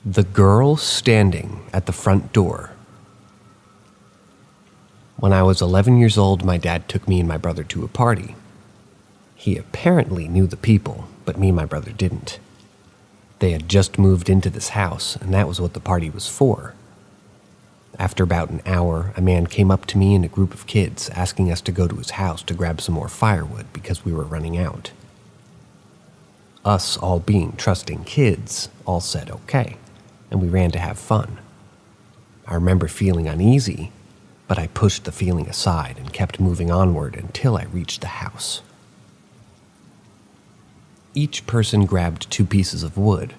The girl standing at the front door. When I was 11 years old, my dad took me and my brother to a party. He apparently knew the people, but me and my brother didn't. They had just moved into this house, and that was what the party was for. After about an hour, a man came up to me and a group of kids asking us to go to his house to grab some more firewood because we were running out. Us, all being trusting kids, all said okay, and we ran to have fun. I remember feeling uneasy, but I pushed the feeling aside and kept moving onward until I reached the house. Each person grabbed 2 pieces of wood,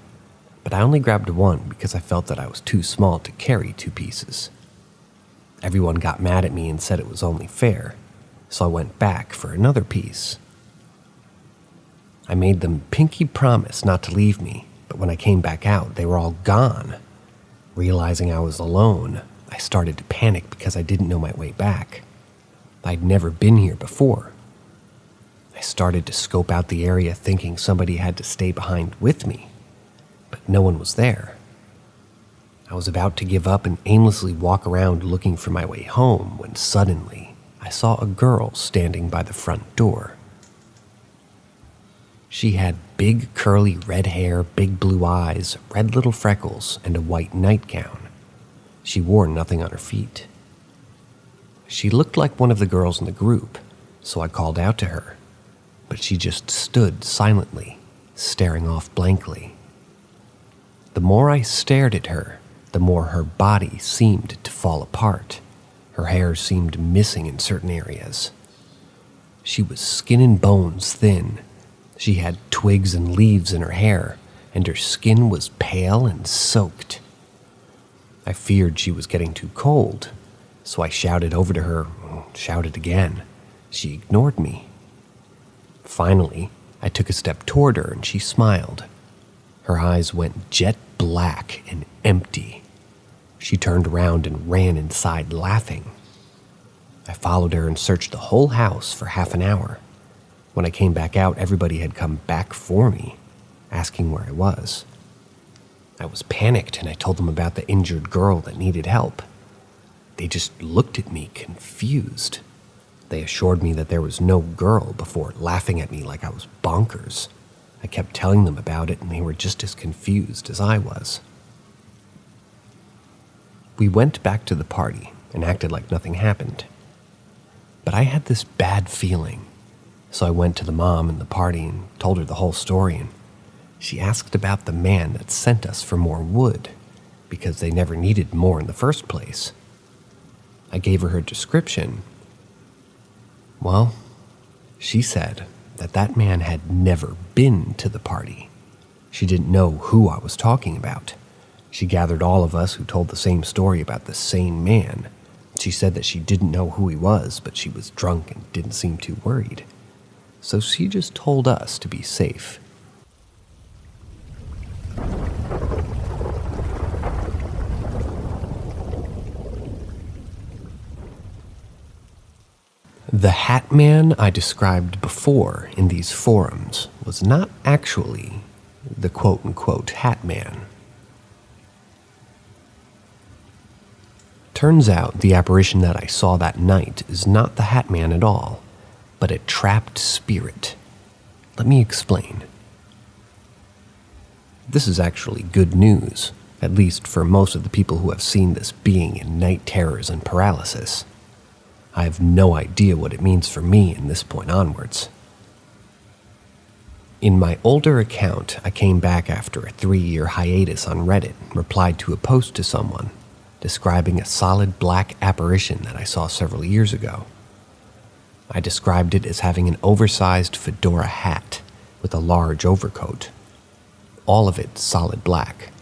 but I only grabbed one because I felt that I was too small to carry 2 pieces. Everyone got mad at me and said it was only fair, so I went back for another piece. I made them pinky promise not to leave me, but when I came back out, they were all gone. Realizing I was alone, I started to panic because I didn't know my way back. I'd never been here before. I started to scope out the area thinking somebody had to stay behind with me, but no one was there. I was about to give up and aimlessly walk around looking for my way home when suddenly I saw a girl standing by the front door. She had big curly red hair, big blue eyes, red little freckles, and a white nightgown. She wore nothing on her feet. She looked like one of the girls in the group, so I called out to her, but she just stood silently, staring off blankly. The more I stared at her, the more her body seemed to fall apart. Her hair seemed missing in certain areas. She was skin and bones thin. She had twigs and leaves in her hair, and her skin was pale and soaked. I feared she was getting too cold, so I shouted over to her, shouted again. She ignored me. Finally, I took a step toward her and she smiled. Her eyes went jet black and empty. She turned around and ran inside laughing. I followed her and searched the whole house for half an hour. When I came back out, everybody had come back for me, asking where I was. I was panicked and I told them about the injured girl that needed help. They just looked at me confused. They assured me that there was no girl before laughing at me like I was bonkers. I kept telling them about it and they were just as confused as I was. We went back to the party and acted like nothing happened. But I had this bad feeling, so I went to the mom in the party and told her the whole story, and she asked about the man that sent us for more wood, because they never needed more in the first place. I gave her description. Well, she said that that man had never been to the party. She didn't know who I was talking about. She gathered all of us who told the same story about the same man. She said that she didn't know who he was, but she was drunk and didn't seem too worried. So she just told us to be safe. The Hat Man I described before in these forums was not actually the quote-unquote Hat Man. Turns out the apparition that I saw that night is not the Hat Man at all, but a trapped spirit. Let me explain. This is actually good news, at least for most of the people who have seen this being in night terrors and paralysis. I have no idea what it means for me in this point onwards. In my older account, I came back after a 3-year hiatus on Reddit, replied to a post to someone, describing a solid black apparition that I saw several years ago. I described it as having an oversized fedora hat with a large overcoat. All of it solid black.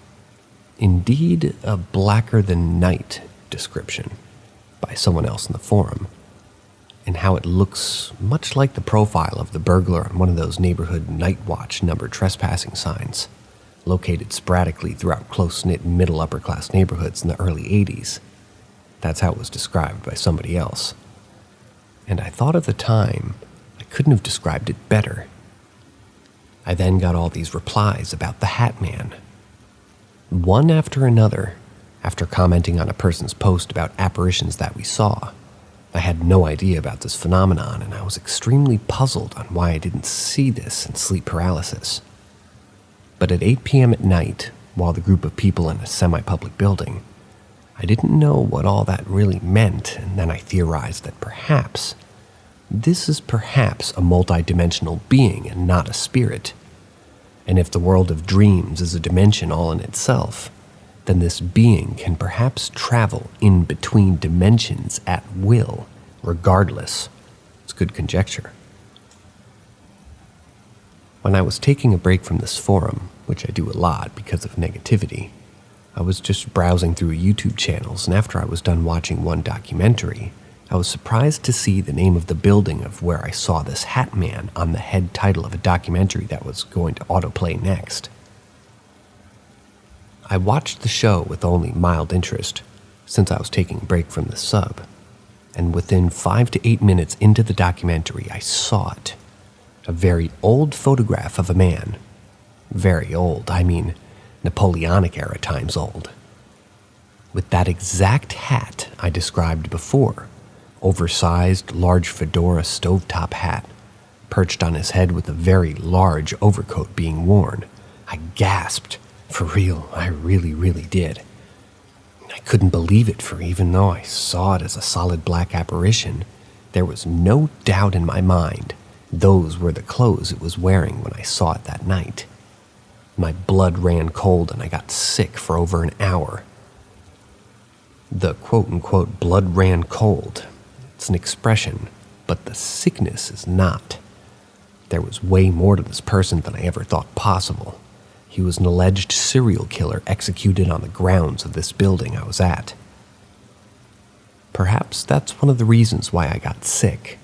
Indeed, a blacker than night description by someone else in the forum, and how it looks much like the profile of the burglar on one of those neighborhood night watch number trespassing signs, located sporadically throughout close-knit middle-upper-class neighborhoods in the early 80s. That's how it was described by somebody else. And I thought at the time I couldn't have described it better. I then got all these replies about the Hat Man. one after another, after commenting on a person's post about apparitions that we saw. I had no idea about this phenomenon, and I was extremely puzzled on why I didn't see this in sleep paralysis. But at 8 p.m. at night, while the group of people in a semi-public building, I didn't know what all that really meant, and then I theorized that perhaps this is perhaps a multidimensional being and not a spirit. And if the world of dreams is a dimension all in itself, then this being can perhaps travel in between dimensions at will, regardless. It's good conjecture. When I was taking a break from this forum, which I do a lot because of negativity, I was just browsing through YouTube channels, and after I was done watching one documentary, I was surprised to see the name of the building of where I saw this hat man on the head title of a documentary that was going to autoplay next. I watched the show with only mild interest, since I was taking a break from the sub, and within 5 to 8 minutes into the documentary, I saw it. A very old photograph of a man. Very old, I mean Napoleonic era times old. With that exact hat I described before, oversized, large fedora stovetop hat, perched on his head with a very large overcoat being worn, I gasped. For real, I really did. I couldn't believe it, for even though I saw it as a solid black apparition, there was no doubt in my mind those were the clothes it was wearing when I saw it that night. My blood ran cold and I got sick for over an hour. The quote-unquote blood ran cold. It's an expression, but the sickness is not. There was way more to this person than I ever thought possible. He was an alleged serial killer executed on the grounds of this building I was at. Perhaps that's one of the reasons why I got sick.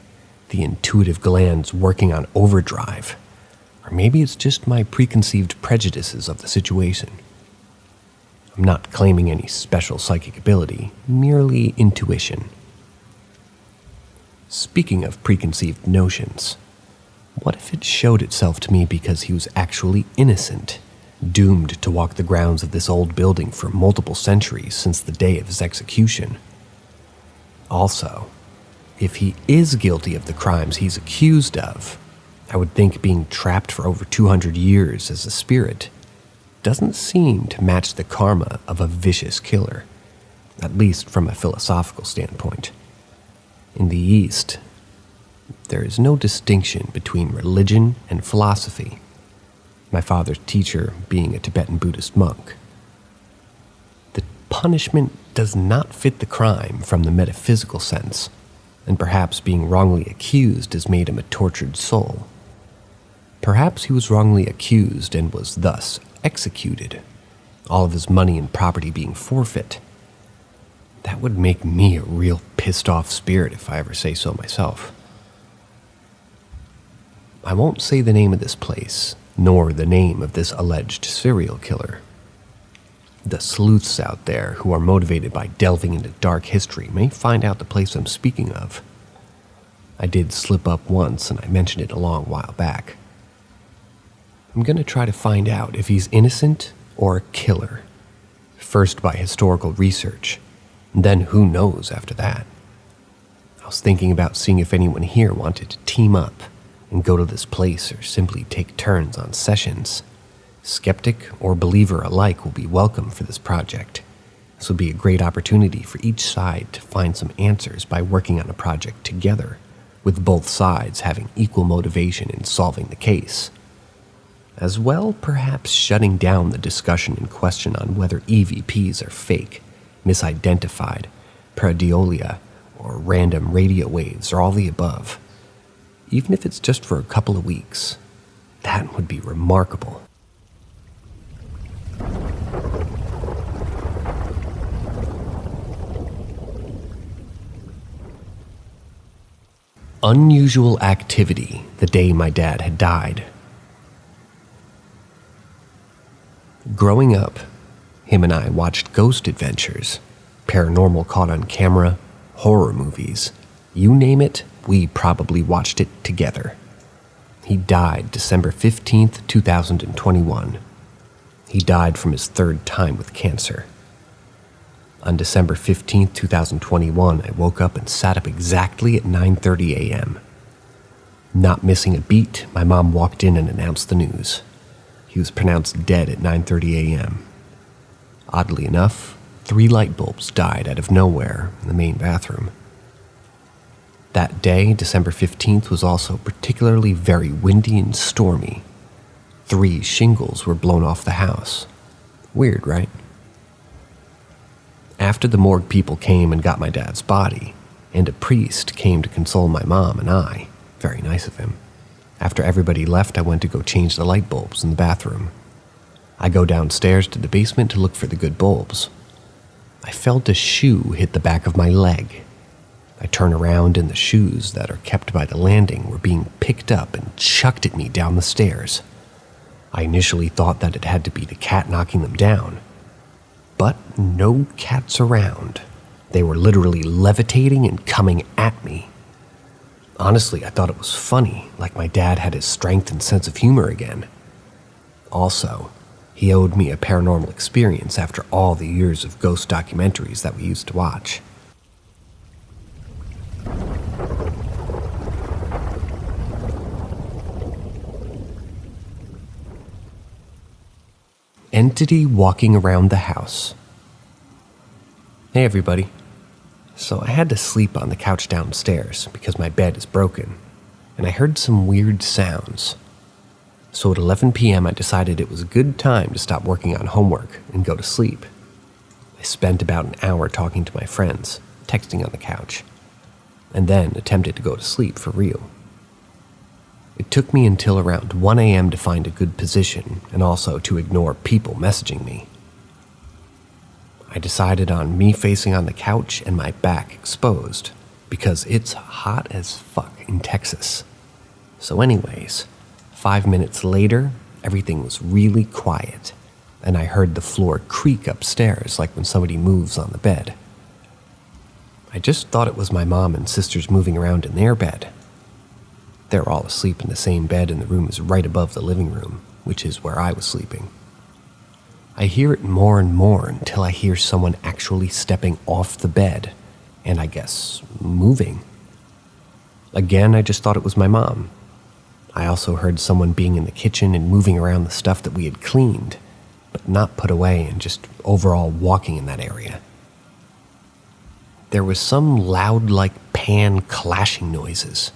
The intuitive glands working on overdrive. Or maybe it's just my preconceived prejudices of the situation. I'm not claiming any special psychic ability, merely intuition. Speaking of preconceived notions, what if it showed itself to me because he was actually innocent, doomed to walk the grounds of this old building for multiple centuries since the day of his execution? Also, if he is guilty of the crimes he's accused of, I would think being trapped for over 200 years as a spirit doesn't seem to match the karma of a vicious killer, at least from a philosophical standpoint. In the East, there is no distinction between religion and philosophy, my father's teacher being a Tibetan Buddhist monk. The punishment does not fit the crime from the metaphysical sense, and perhaps being wrongly accused has made him a tortured soul. Perhaps he was wrongly accused and was thus executed, all of his money and property being forfeit. That would make me a real pissed-off spirit if I ever say so myself. I won't say the name of this place, nor the name of this alleged serial killer. The sleuths out there who are motivated by delving into dark history may find out the place I'm speaking of. I did slip up once, and I mentioned it a long while back. I'm going to try to find out if he's innocent or a killer, first by historical research, and then who knows after that. I was thinking about seeing if anyone here wanted to team up and go to this place or simply take turns on sessions. Skeptic or believer alike will be welcome for this project. This will be a great opportunity for each side to find some answers by working on a project together, with both sides having equal motivation in solving the case. As well, perhaps shutting down the discussion in question on whether EVPs are fake, misidentified, pareidolia, or random radio waves, or all the above. Even if it's just for a couple of weeks, that would be remarkable. Unusual activity the day my dad had died. Growing up, him and I watched ghost adventures, paranormal caught on camera, horror movies. You name it, we probably watched it together. He died December 15th, 2021. He died from his third time with cancer. On December 15th, 2021, I woke up and sat up exactly at 9:30 a.m. Not missing a beat, my mom walked in and announced the news. He was pronounced dead at 9:30 a.m. Oddly enough, 3 light bulbs died out of nowhere in the main bathroom. That day, December 15th, was also particularly very windy and stormy. 3 shingles were blown off the house. Weird, right? After the morgue people came and got my dad's body, and a priest came to console my mom and I, very nice of him. After everybody left, I went to go change the light bulbs in the bathroom. I go downstairs to the basement to look for the good bulbs. I felt a shoe hit the back of my leg. I turn around and the shoes that are kept by the landing were being picked up and chucked at me down the stairs. I initially thought that it had to be the cat knocking them down. But no cats around. They were literally levitating and coming at me. Honestly, I thought it was funny, like my dad had his strength and sense of humor again. Also, he owed me a paranormal experience after all the years of ghost documentaries that we used to watch. Entity walking around the house. Hey everybody. So I had to sleep on the couch downstairs because my bed is broken, and I heard some weird sounds. So at 11 p.m. I decided it was a good time to stop working on homework and go to sleep. I spent about an hour talking to my friends, texting on the couch, and then attempted to go to sleep for real. It took me until around 1 a.m. to find a good position and also to ignore people messaging me. I decided on me facing on the couch and my back exposed because it's hot as fuck in Texas. So anyways, 5 minutes later, everything was really quiet and I heard the floor creak upstairs like when somebody moves on the bed. I just thought it was my mom and sisters moving around in their bed. They're all asleep in the same bed and the room is right above the living room, which is where I was sleeping. I hear it more and more until I hear someone actually stepping off the bed and I guess moving. Again, I just thought it was my mom. I also heard someone being in the kitchen and moving around the stuff that we had cleaned, but not put away and just overall walking in that area. There was some loud like pan clashing noises.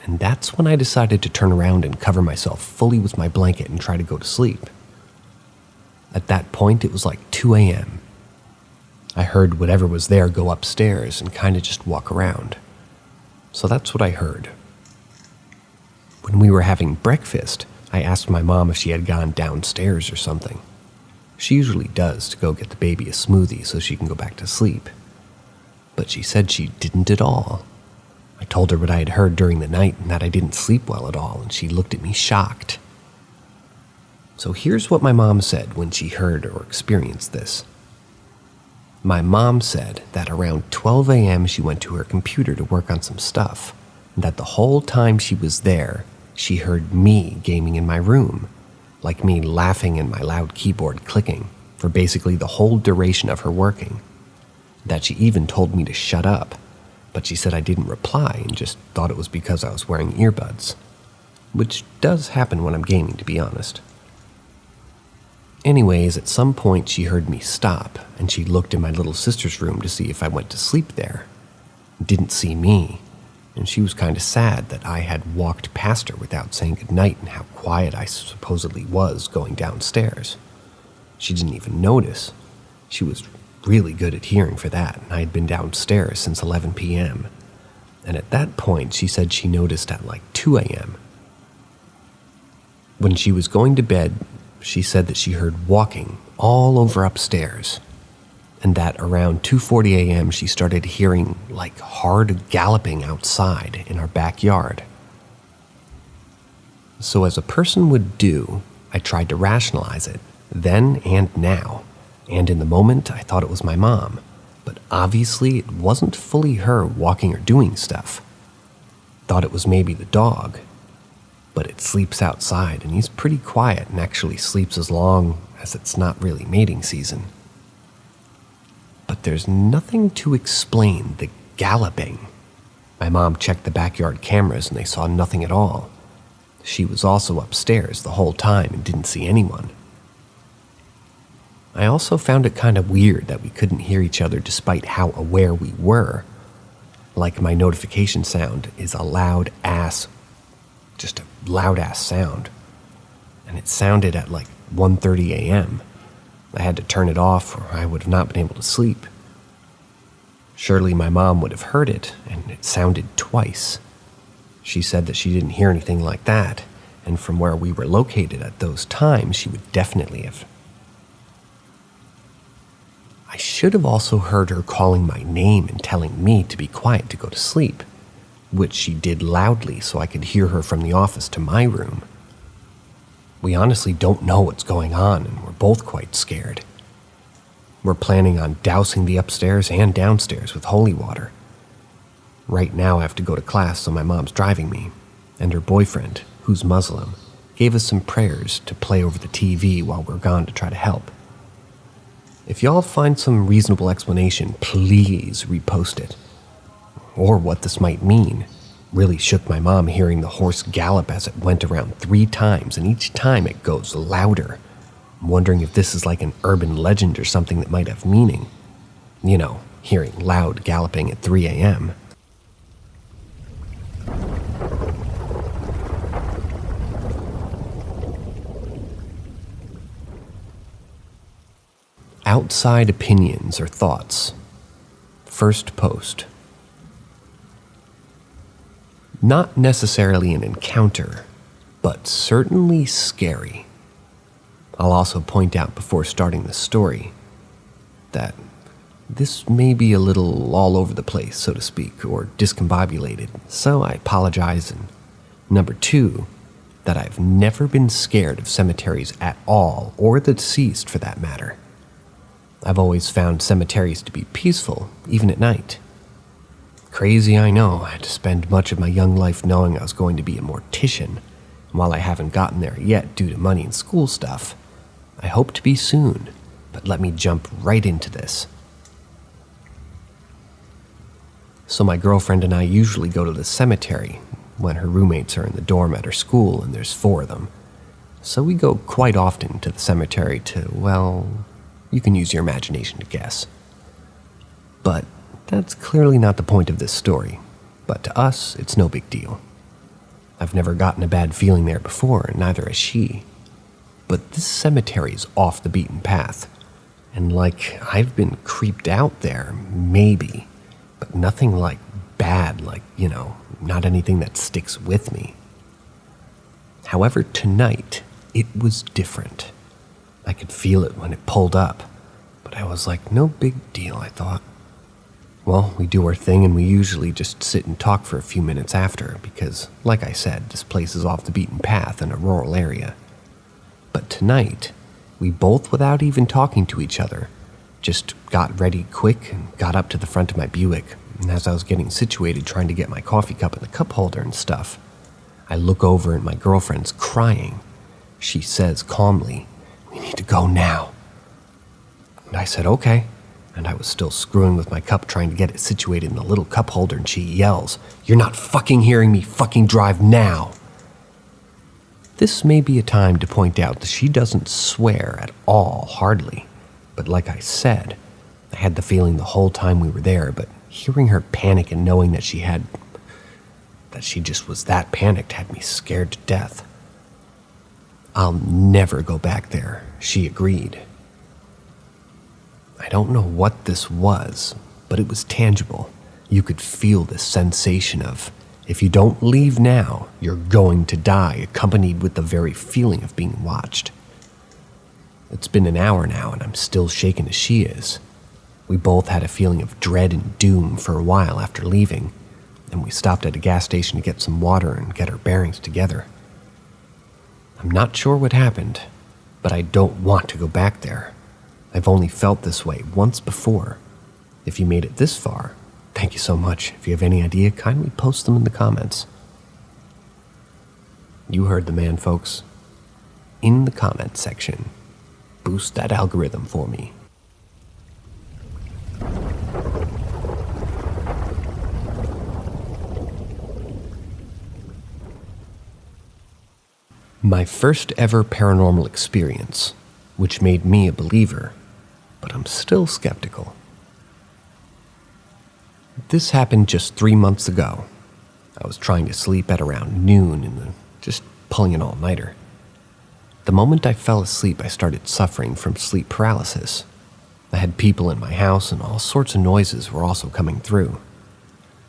And that's when I decided to turn around and cover myself fully with my blanket and try to go to sleep. At that point, it was like 2 a.m. I heard whatever was there go upstairs and kind of just walk around. So that's what I heard. When we were having breakfast, I asked my mom if she had gone downstairs or something. She usually does to go get the baby a smoothie so she can go back to sleep. But she said she didn't at all. I told her what I had heard during the night and that I didn't sleep well at all, and she looked at me shocked. So here's what my mom said when she heard or experienced this. My mom said that around 12 a.m. she went to her computer to work on some stuff, and that the whole time she was there, she heard me gaming in my room, like me laughing and my loud keyboard clicking, for basically the whole duration of her working. That she even told me to shut up, but she said I didn't reply and just thought it was because I was wearing earbuds, which does happen when I'm gaming, to be honest. Anyways, at some point she heard me stop, and she looked in my little sister's room to see if I went to sleep there. Didn't see me, and she was kind of sad that I had walked past her without saying goodnight and how quiet I supposedly was going downstairs. She didn't even notice. She was really good at hearing for that, and I had been downstairs since 11 p.m. And at that point, she said she noticed at like 2 a.m. When she was going to bed, she said that she heard walking all over upstairs, and that around 2:40 a.m. she started hearing like hard galloping outside in our backyard. So as a person would do, I tried to rationalize it, then and now. And in the moment, I thought it was my mom, but obviously it wasn't fully her walking or doing stuff. Thought it was maybe the dog, but it sleeps outside and he's pretty quiet and actually sleeps as long as it's not really mating season. But there's nothing to explain the galloping. My mom checked the backyard cameras and they saw nothing at all. She was also upstairs the whole time and didn't see anyone. I also found it kind of weird that we couldn't hear each other despite how aware we were. Like my notification sound is a loud-ass sound. And it sounded at like 1:30 a.m. I had to turn it off or I would have not been able to sleep. Surely my mom would have heard it, and it sounded twice. She said that she didn't hear anything like that, and from where we were located at those times, she would definitely have. I should have also heard her calling my name and telling me to be quiet to go to sleep, which she did loudly so I could hear her from the office to my room. We honestly don't know what's going on, and we're both quite scared. We're planning on dousing the upstairs and downstairs with holy water. Right now I have to go to class, so my mom's driving me, and her boyfriend, who's Muslim, gave us some prayers to play over the TV while we're gone to try to help. If y'all find some reasonable explanation, please repost it. Or what this might mean. Really shook my mom hearing the horse gallop as it went around 3 times, and each time it goes louder. I'm wondering if this is like an urban legend or something that might have meaning. You know, hearing loud galloping at 3 a.m. Outside opinions or thoughts. First post. Not necessarily an encounter, but certainly scary. I'll also point out before starting the story that this may be a little all over the place, so to speak, or discombobulated, so I apologize. And number 2, that I've never been scared of cemeteries at all, or the deceased for that matter. I've always found cemeteries to be peaceful, even at night. Crazy, I know. I had to spend much of my young life knowing I was going to be a mortician, and while I haven't gotten there yet due to money and school stuff, I hope to be soon, but let me jump right into this. So my girlfriend and I usually go to the cemetery when her roommates are in the dorm at her school, and there's 4 of them. So we go quite often to the cemetery to, well, you can use your imagination to guess. But that's clearly not the point of this story. But to us, it's no big deal. I've never gotten a bad feeling there before, and neither has she. But this cemetery is off the beaten path. And like, I've been creeped out there, maybe. But nothing like bad, like, not anything that sticks with me. However, tonight, it was different. I could feel it when it pulled up. But I was like, no big deal, I thought. Well, we do our thing and we usually just sit and talk for a few minutes after because, like I said, this place is off the beaten path in a rural area. But tonight, we both, without even talking to each other, just got ready quick and got up to the front of my Buick. And as I was getting situated trying to get my coffee cup in the cup holder and stuff, I look over and my girlfriend's crying. She says calmly, "We need to go now." And I said, okay. And I was still screwing with my cup trying to get it situated in the little cup holder, and she yells, "You're not fucking hearing me, fucking drive now." This may be a time to point out that she doesn't swear at all, hardly. But like I said, I had the feeling the whole time we were there, but hearing her panic and knowing that she just was that panicked had me scared to death. "I'll never go back there," she agreed. I don't know what this was, but it was tangible. You could feel the sensation of, if you don't leave now, you're going to die, accompanied with the very feeling of being watched. It's been an hour now, and I'm still shaken as she is. We both had a feeling of dread and doom for a while after leaving, and we stopped at a gas station to get some water and get our bearings together. I'm not sure what happened, but I don't want to go back there. I've only felt this way once before. If you made it this far, thank you so much. If you have any idea, kindly post them in the comments. You heard the man, folks. In the comments section, boost that algorithm for me. My first ever paranormal experience, which made me a believer, but I'm still skeptical. This happened just 3 months ago. I was trying to sleep at around noon and just pulling an all-nighter. The moment I fell asleep, I started suffering from sleep paralysis. I had people in my house and all sorts of noises were also coming through.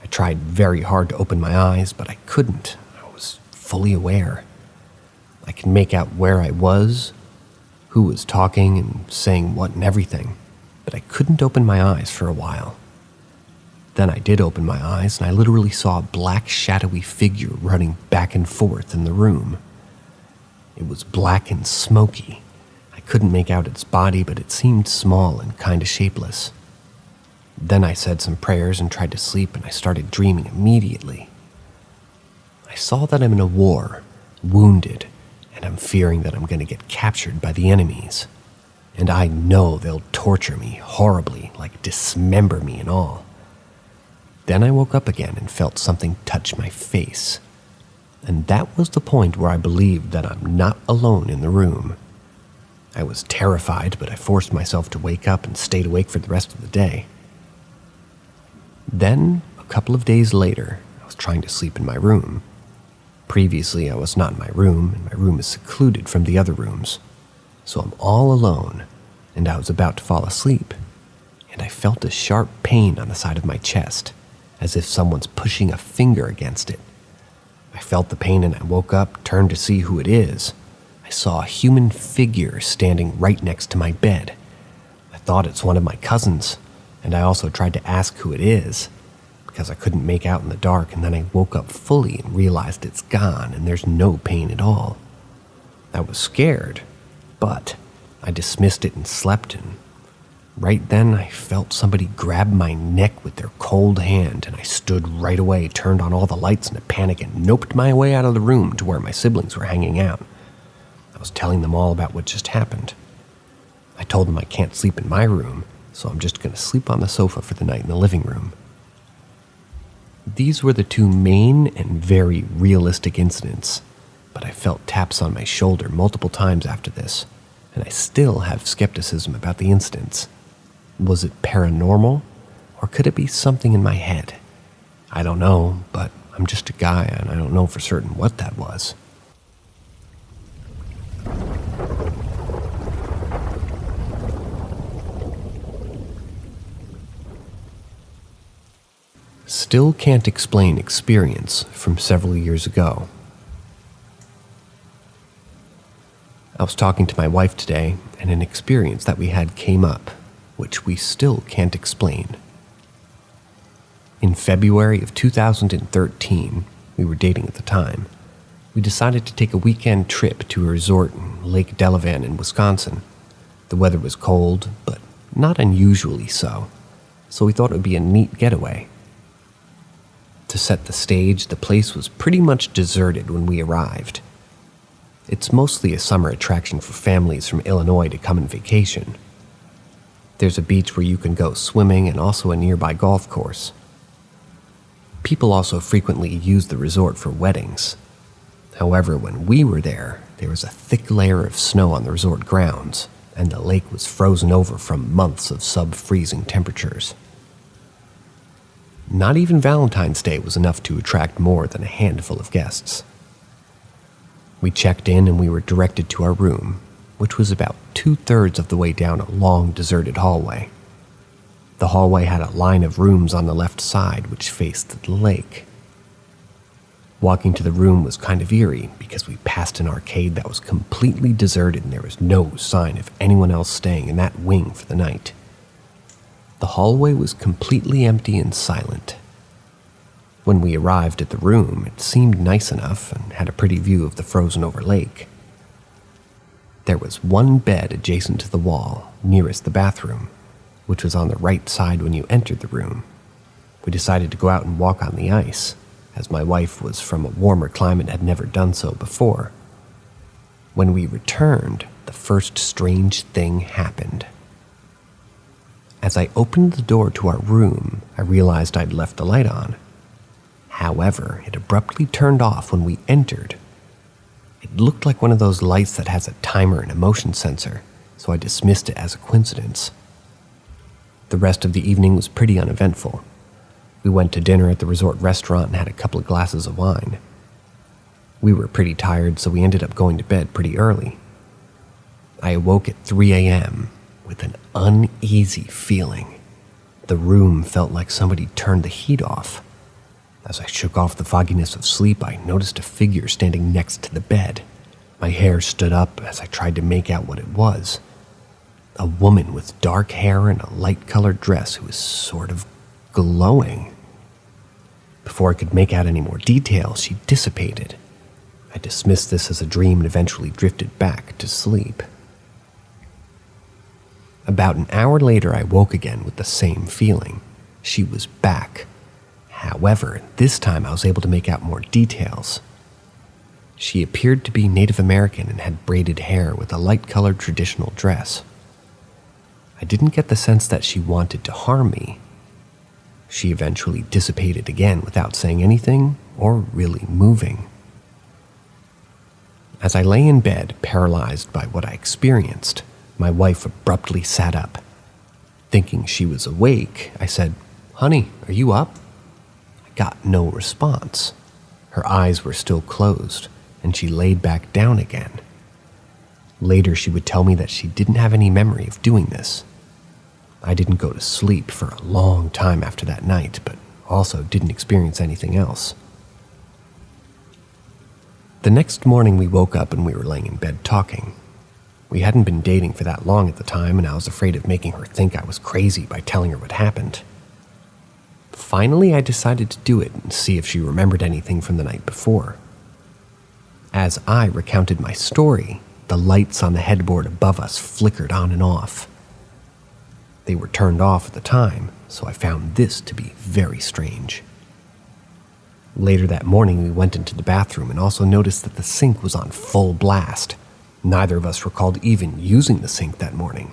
I tried very hard to open my eyes, but I couldn't. I was fully aware. I could make out where I was, who was talking and saying what and everything, but I couldn't open my eyes for a while. Then I did open my eyes and I literally saw a black shadowy figure running back and forth in the room. It was black and smoky. I couldn't make out its body, but it seemed small and kind of shapeless. Then I said some prayers and tried to sleep, and I started dreaming immediately. I saw that I'm in a war, wounded, and I'm fearing that I'm going to get captured by the enemies. And I know they'll torture me horribly, like dismember me and all. Then I woke up again and felt something touch my face. And that was the point where I believed that I'm not alone in the room. I was terrified, but I forced myself to wake up and stayed awake for the rest of the day. Then, a couple of days later, I was trying to sleep in my room. Previously, I was not in my room, and my room is secluded from the other rooms. So I'm all alone, and I was about to fall asleep, and I felt a sharp pain on the side of my chest, as if someone's pushing a finger against it. I felt the pain and I woke up, turned to see who it is. I saw a human figure standing right next to my bed. I thought it's one of my cousins, and I also tried to ask who it is, because I couldn't make out in the dark, and then I woke up fully and realized it's gone and there's no pain at all. I was scared, but I dismissed it and slept, and right then I felt somebody grab my neck with their cold hand, and I stood right away, turned on all the lights in a panic, and noped my way out of the room to where my siblings were hanging out. I was telling them all about what just happened. I told them I can't sleep in my room, so I'm just going to sleep on the sofa for the night in the living room. These were the two main and very realistic incidents, but I felt taps on my shoulder multiple times after this, and I still have skepticism about the incidents. Was it paranormal, or could it be something in my head? I don't know, but I'm just a guy and I don't know for certain what that was. Still can't explain experience from several years ago. I was talking to my wife today, and an experience that we had came up, which we still can't explain. In February of 2013, we were dating at the time, we decided to take a weekend trip to a resort in Lake Delavan in Wisconsin. The weather was cold, but not unusually so we thought it would be a neat getaway. To set the stage, the place was pretty much deserted when we arrived. It's mostly a summer attraction for families from Illinois to come and vacation. There's a beach where you can go swimming and also a nearby golf course. People also frequently use the resort for weddings. However, when we were there was a thick layer of snow on the resort grounds, and the lake was frozen over from months of sub-freezing temperatures. Not even Valentine's Day was enough to attract more than a handful of guests. We checked in and we were directed to our room, which was about 2/3 of the way down a long, deserted hallway. The hallway had a line of rooms on the left side which faced the lake. Walking to the room was kind of eerie because we passed an arcade that was completely deserted and there was no sign of anyone else staying in that wing for the night. The hallway was completely empty and silent. When we arrived at the room, it seemed nice enough and had a pretty view of the frozen-over lake. There was one bed adjacent to the wall, nearest the bathroom, which was on the right side when you entered the room. We decided to go out and walk on the ice, as my wife was from a warmer climate and had never done so before. When we returned, the first strange thing happened. As I opened the door to our room, I realized I'd left the light on. However, it abruptly turned off when we entered. It looked like one of those lights that has a timer and a motion sensor, so I dismissed it as a coincidence. The rest of the evening was pretty uneventful. We went to dinner at the resort restaurant and had a couple of glasses of wine. We were pretty tired, so we ended up going to bed pretty early. I awoke at 3 a.m. with an uneasy feeling. The room felt like somebody turned the heat off. As I shook off the fogginess of sleep, I noticed a figure standing next to the bed. My hair stood up as I tried to make out what it was. A woman with dark hair and a light-colored dress who was sort of glowing. Before I could make out any more details, she dissipated. I dismissed this as a dream and eventually drifted back to sleep. About an hour later, I woke again with the same feeling. She was back. However, this time I was able to make out more details. She appeared to be Native American and had braided hair with a light-colored traditional dress. I didn't get the sense that she wanted to harm me. She eventually dissipated again without saying anything or really moving. As I lay in bed, paralyzed by what I experienced, my wife abruptly sat up. Thinking she was awake, I said, "Honey, are you up?" I got no response. Her eyes were still closed, and she laid back down again. Later, she would tell me that she didn't have any memory of doing this. I didn't go to sleep for a long time after that night, but also didn't experience anything else. The next morning, we woke up and we were laying in bed talking. We hadn't been dating for that long at the time, and I was afraid of making her think I was crazy by telling her what happened. Finally, I decided to do it and see if she remembered anything from the night before. As I recounted my story, the lights on the headboard above us flickered on and off. They were turned off at the time, so I found this to be very strange. Later that morning, we went into the bathroom and also noticed that the sink was on full blast. Neither of us recalled even using the sink that morning.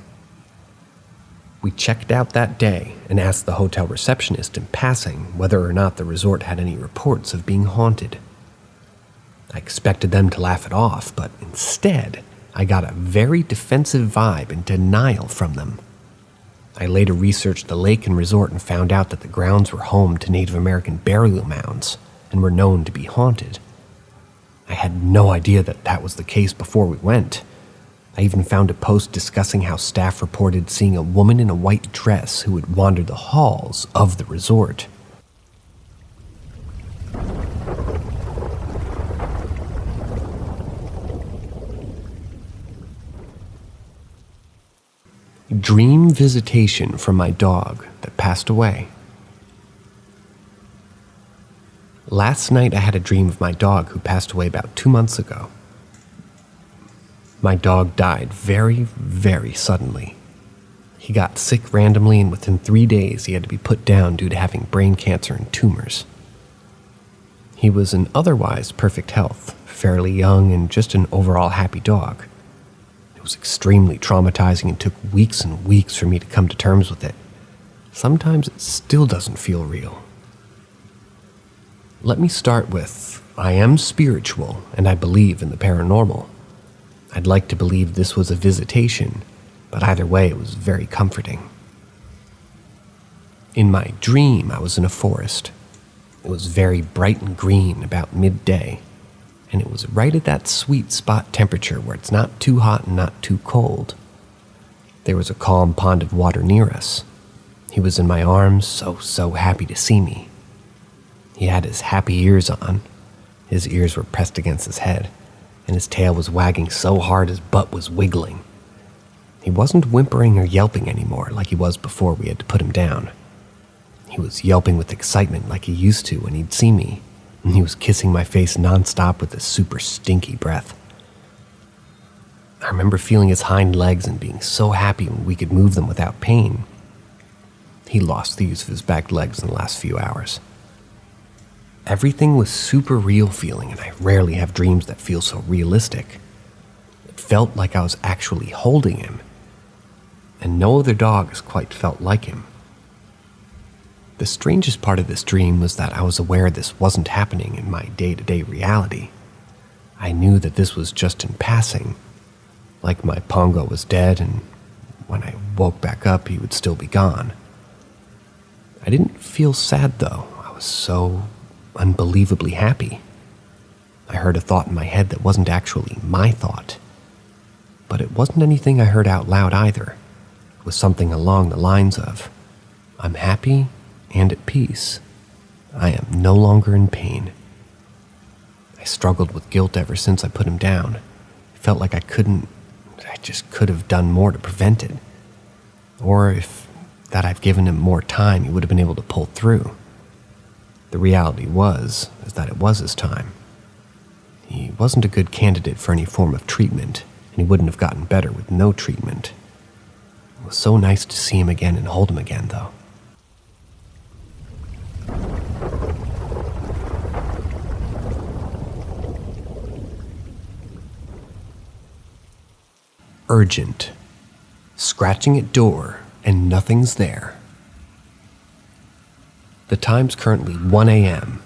We checked out that day and asked the hotel receptionist in passing whether or not the resort had any reports of being haunted. I expected them to laugh it off, but instead, I got a very defensive vibe and denial from them. I later researched the lake and resort and found out that the grounds were home to Native American burial mounds and were known to be haunted. I had no idea that that was the case before we went. I even found a post discussing how staff reported seeing a woman in a white dress who would wander the halls of the resort. Dream visitation from my dog that passed away. Last night I had a dream of my dog who passed away about 2 months ago. My dog died very, very suddenly. He got sick randomly, and within 3 days he had to be put down due to having brain cancer and tumors. He was in otherwise perfect health, fairly young, and just an overall happy dog. It was extremely traumatizing and took weeks and weeks for me to come to terms with it. Sometimes it still doesn't feel real. Let me start with, I am spiritual and I believe in the paranormal. I'd like to believe this was a visitation, but either way it was very comforting. In my dream, I was in a forest. It was very bright and green about midday, and it was right at that sweet spot temperature where it's not too hot and not too cold. There was a calm pond of water near us. He was in my arms, so happy to see me. He had his happy ears on. His ears were pressed against his head, and his tail was wagging so hard his butt was wiggling. He wasn't whimpering or yelping anymore like he was before we had to put him down. He was yelping with excitement like he used to when he'd see me, and he was kissing my face nonstop with his super stinky breath. I remember feeling his hind legs and being so happy when we could move them without pain. He lost the use of his back legs in the last few hours. Everything was super real feeling, and I rarely have dreams that feel so realistic. it felt like I was actually holding him, and no other dogs quite felt like him. The strangest part of this dream was that I was aware this wasn't happening in my day-to-day reality. I knew that this was just in passing, like my Pongo was dead, and when I woke back up, he would still be gone. I didn't feel sad, though. I was so unbelievably happy. I heard a thought in my head that wasn't actually my thought, but it wasn't anything I heard out loud either. It was something along the lines of, "I'm happy and at peace. I am no longer in pain." I struggled with guilt ever since I put him down. It felt like I just could have done more to prevent it. Or if that I've given him more time, he would have been able to pull through. The reality is that it was his time. He wasn't a good candidate for any form of treatment, and he wouldn't have gotten better with no treatment. It was so nice to see him again and hold him again, though. Urgent. Scratching at door and nothing's there. The time's currently 1 a.m.,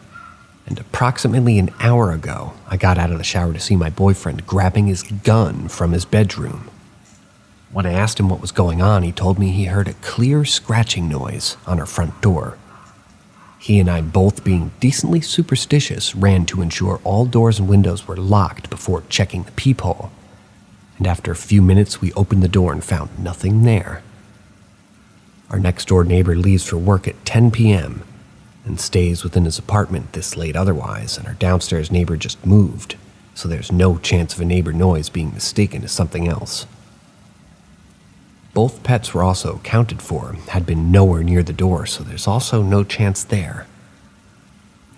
and approximately an hour ago, I got out of the shower to see my boyfriend grabbing his gun from his bedroom. When I asked him what was going on, he told me he heard a clear scratching noise on our front door. He and I, both being decently superstitious, ran to ensure all doors and windows were locked before checking the peephole. And after a few minutes, we opened the door and found nothing there. Our next-door neighbor leaves for work at 10 p.m. and stays within his apartment this late otherwise, and our downstairs neighbor just moved, so there's no chance of a neighbor noise being mistaken as something else. Both pets were also accounted for, had been nowhere near the door, so there's also no chance there.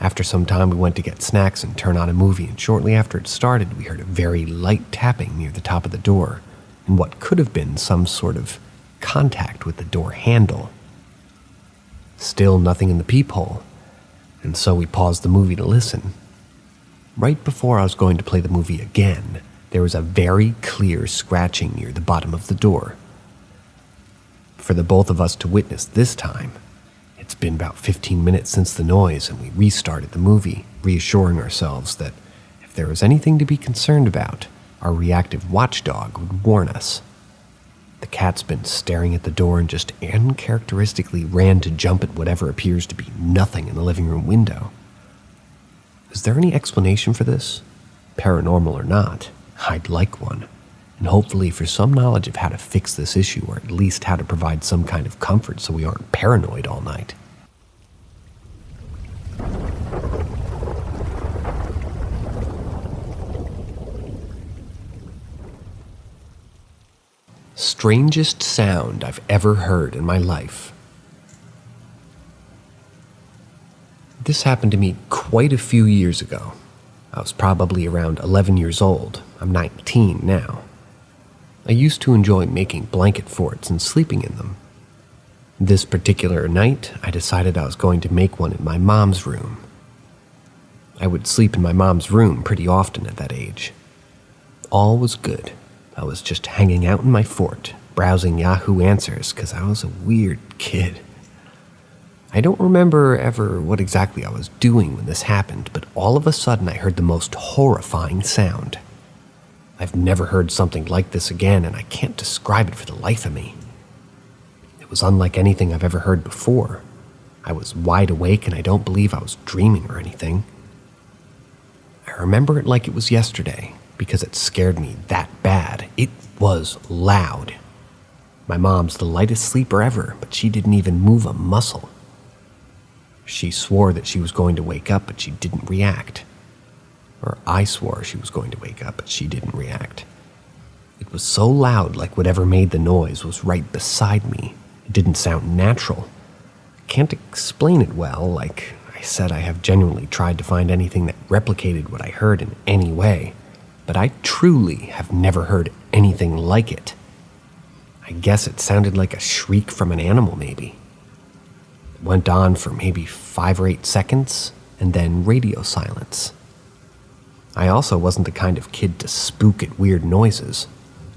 After some time, we went to get snacks and turn on a movie, and shortly after it started, we heard a very light tapping near the top of the door, and what could have been some sort of contact with the door handle. Still nothing in the peephole, and so we paused the movie to listen. Right before I was going to play the movie again, there was a very clear scratching near the bottom of the door. For the both of us to witness this time, it's been about 15 minutes since the noise, and we restarted the movie, reassuring ourselves that if there was anything to be concerned about, our reactive watchdog would warn us. The cat's been staring at the door and just uncharacteristically ran to jump at whatever appears to be nothing in the living room window. Is there any explanation for this? Paranormal or not, I'd like one, and hopefully for some knowledge of how to fix this issue, or at least how to provide some kind of comfort so we aren't paranoid all night. Strangest sound I've ever heard in my life. This happened to me quite a few years ago. I was probably around 11 years old. I'm 19 now. I used to enjoy making blanket forts and sleeping in them. This particular night, I decided I was going to make one in my mom's room. I would sleep in my mom's room pretty often at that age. All was good. I was just hanging out in my fort, browsing Yahoo Answers because I was a weird kid. I don't remember ever what exactly I was doing when this happened, but all of a sudden I heard the most horrifying sound. I've never heard something like this again, and I can't describe it for the life of me. It was unlike anything I've ever heard before. I was wide awake, and I don't believe I was dreaming or anything. I remember it like it was yesterday, because it scared me that bad. It was loud. My mom's the lightest sleeper ever, but she didn't even move a muscle. She swore that she was going to wake up, but she didn't react. Or I swore she was going to wake up, but she didn't react. It was so loud, like whatever made the noise was right beside me. It didn't sound natural. I can't explain it well. Like I said, I have genuinely tried to find anything that replicated what I heard in any way, but I truly have never heard anything like it. I guess it sounded like a shriek from an animal, maybe. It went on for maybe 5 or 8 seconds, and then radio silence. I also wasn't the kind of kid to spook at weird noises.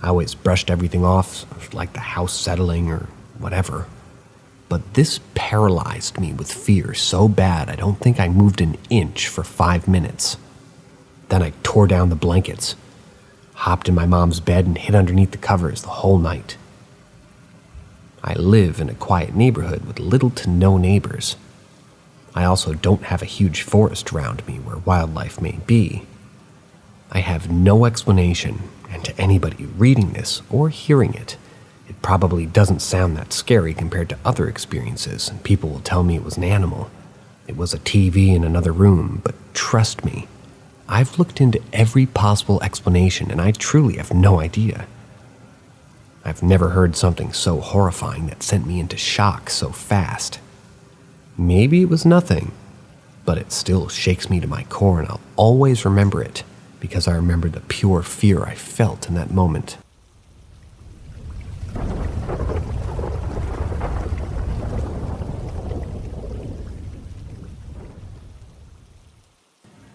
I always brushed everything off, like the house settling or whatever. But this paralyzed me with fear so bad I don't think I moved an inch for 5 minutes. Then I tore down the blankets, hopped in my mom's bed, and hid underneath the covers the whole night. I live in a quiet neighborhood with little to no neighbors. I also don't have a huge forest around me where wildlife may be. I have no explanation, and to anybody reading this or hearing it, it probably doesn't sound that scary compared to other experiences, and people will tell me it was an animal. It was a TV in another room, but trust me, I've looked into every possible explanation, and I truly have no idea. I've never heard something so horrifying that sent me into shock so fast. Maybe it was nothing, but it still shakes me to my core, and I'll always remember it because I remember the pure fear I felt in that moment.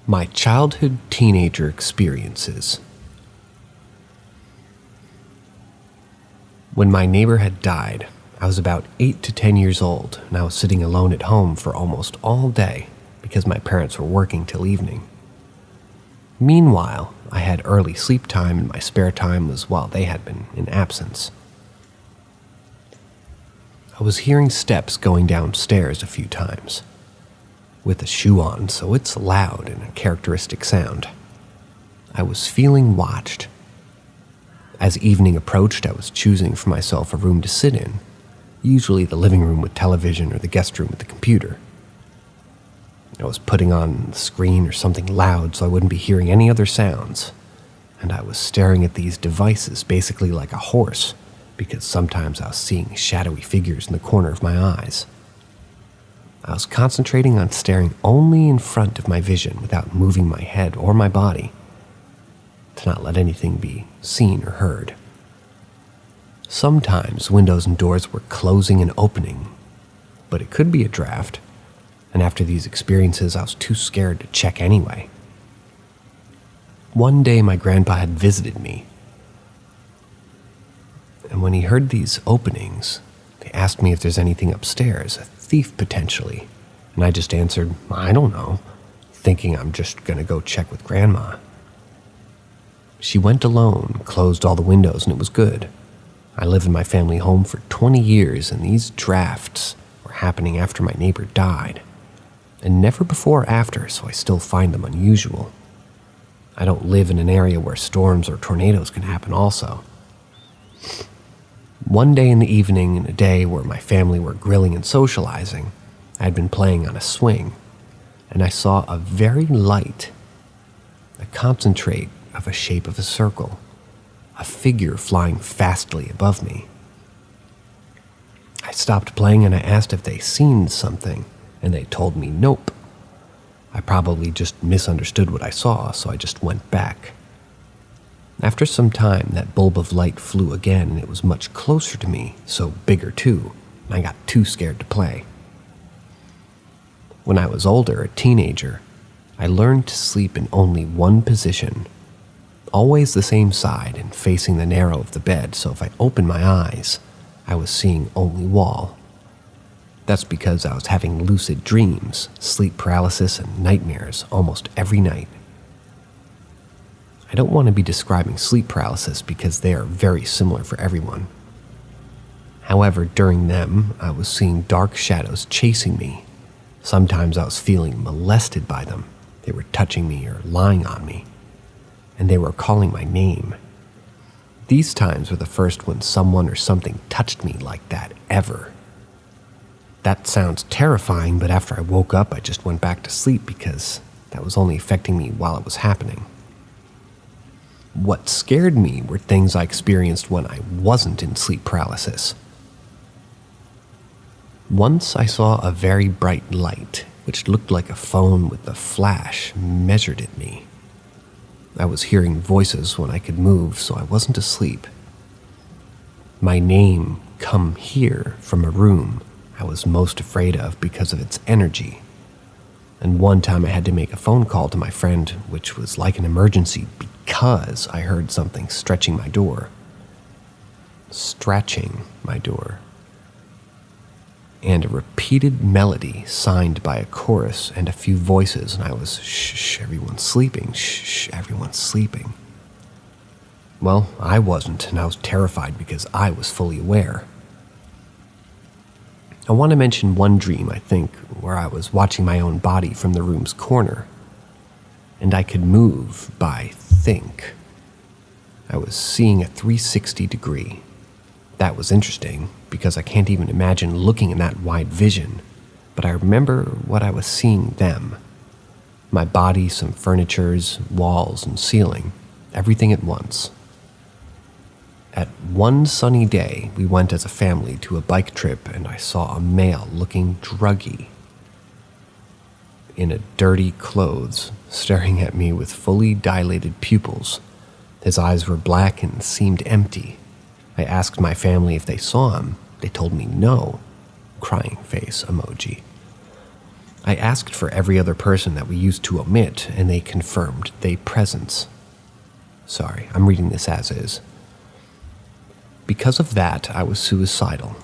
My childhood teenager experiences. When my neighbor had died, I was about 8 to 10 years old, and I was sitting alone at home for almost all day because my parents were working till evening. Meanwhile, I had early sleep time, and my spare time was while they had been in absence. I was hearing steps going downstairs a few times, with a shoe on, so it's loud and a characteristic sound. I was feeling watched. As evening approached, I was choosing for myself a room to sit in, usually the living room with television or the guest room with the computer. I was putting on the screen or something loud so I wouldn't be hearing any other sounds, and I was staring at these devices basically like a horse, because sometimes I was seeing shadowy figures in the corner of my eyes. I was concentrating on staring only in front of my vision without moving my head or my body, to not let anything be seen or heard. Sometimes windows and doors were closing and opening, but it could be a draft, and after these experiences I was too scared to check anyway. One day my grandpa had visited me, and when he heard these openings, they asked me if there's anything upstairs, a thief potentially, and I just answered, I don't know, thinking I'm just gonna go check with Grandma. She went alone, closed all the windows, and it was good. I lived in my family home for 20 years, and these drafts were happening after my neighbor died, and never before or after, so I still find them unusual. I don't live in an area where storms or tornadoes can happen also. One day in the evening, in a day where my family were grilling and socializing, I had been playing on a swing, and I saw a very light, a concentrate of a shape of a circle, a figure flying fastly above me. I stopped playing and I asked if they seen something, and they told me nope. I probably just misunderstood what I saw, so I just went back. After some time, that bulb of light flew again, and it was much closer to me, so bigger too, and I got too scared to play. When I was older, a teenager, I learned to sleep in only one position, always the same side and facing the narrow of the bed, so if I opened my eyes, I was seeing only wall. That's because I was having lucid dreams, sleep paralysis, and nightmares almost every night. I don't want to be describing sleep paralysis because they are very similar for everyone. However, during them, I was seeing dark shadows chasing me. Sometimes I was feeling molested by them. They were touching me or lying on me, and they were calling my name. These times were the first when someone or something touched me like that ever. That sounds terrifying, but after I woke up, I just went back to sleep because that was only affecting me while it was happening. What scared me were things I experienced when I wasn't in sleep paralysis. Once I saw a very bright light, which looked like a phone with a flash, measured at me. I was hearing voices when I could move, so I wasn't asleep. My name, "Come here," from a room I was most afraid of because of its energy. And one time I had to make a phone call to my friend, which was like an emergency because I heard something stretching my door. Scratching my door. And a repeated melody signed by a chorus and a few voices, and I was, shh, everyone's sleeping, shh, everyone's sleeping. Well, I wasn't, and I was terrified because I was fully aware. I want to mention one dream, I think, where I was watching my own body from the room's corner, and I could move by think. I was seeing a 360 degree. That was interesting, because I can't even imagine looking in that wide vision, but I remember what I was seeing them. My body, some furnitures, walls, and ceiling, everything at once. At one sunny day, we went as a family to a bike trip, and I saw a male looking druggy in a dirty clothes, staring at me with fully dilated pupils. His eyes were black and seemed empty. I asked my family if they saw him. They told me no. Crying face emoji. I asked for every other person that we used to omit, and they confirmed their presence. Sorry, I'm reading this as is. Because of that, I was suicidal.